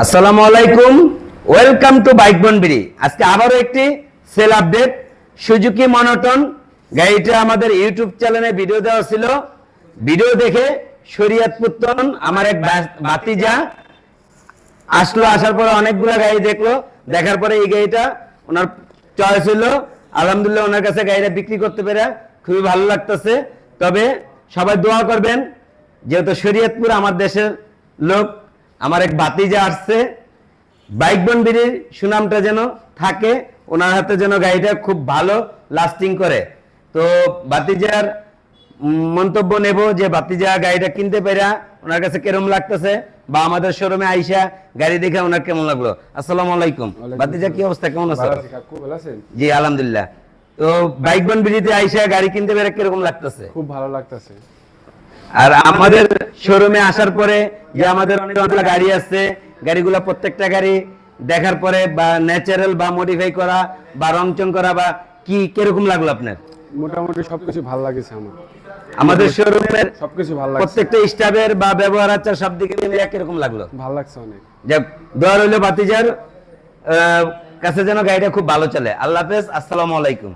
আসসালামু আলাইকুম, welcome to bike বনবিড়ি। আজকে আবারও একটি সেল আপডেট সুজুকি মনোটন গাড়িটা আমাদের ইউটিউব চ্যানেলে ভিডিও দেওয়া ছিল। ভিডিও দেখে শরীয়তপুর আমার এক ভাতিজা আসলো, আসার পরে অনেকগুলো গাড়ি দেখলো, দেখার পরে এই গাড়িটা ওনার চয়েস হলো। আলহামদুলিল্লাহ ওনার কাছে গাড়িটা বিক্রি করতে পেরে খুবই ভালো লাগতেছে। তবে সবাই দোয়া করবেন, যেহেতু শরীয়তপুর আমার দেশের লোক, আমার এক ভাতিজা আসছে, বাইক বনবিড়ির সুনামটা যেন থাকে, ওনার হাতে যেন গাড়িটা খুব ভালো লাস্টিং করে। তো ভাতিজার মন্তব্য নেব যে ভাতিজা গাড়িটা কিনতে পেরে ওনার কাছে কেরম লাগতেছে, বা আমাদের শোরুমে আইসা গাড়ি দেখে ওনার কেমন লাগলো। আসসালামু আলাইকুম ভাতিজা, কি অবস্থা, কেমন আছো? জি আলহামদুলিল্লাহ। তো বাইক বনবিড়িতে আইসা গাড়ি কিনতে পেরে কিরকম লাগতেছে? খুব ভালো লাগতেছে। আর আমাদের শোরুমে আসার পরে যে আমাদের অনেকগুলো গাড়ি আছে, গাড়িগুলো প্রত্যেকটা গাড়ি দেখার পরে বা ন্যাচারাল বা মডিফাই করা বা রংচং করা বা কি কিরকম লাগলো আপনার? মোটামুটি সবকিছু ভালো লাগছে আমার। আমাদের শোরুমের সবকিছু ভালো লাগছে, প্রত্যেকটা স্টাফের বা ব্যবহার আচার সব দিকে মিলে কিরকম লাগলো? ভালো লাগছে অনেক। যাক, দোয়া রইল ভাতিজার কাছে যেন গাড়িটা খুব ভালো চলে। আল্লাহ হাফেজ, আসসালামু আলাইকুম।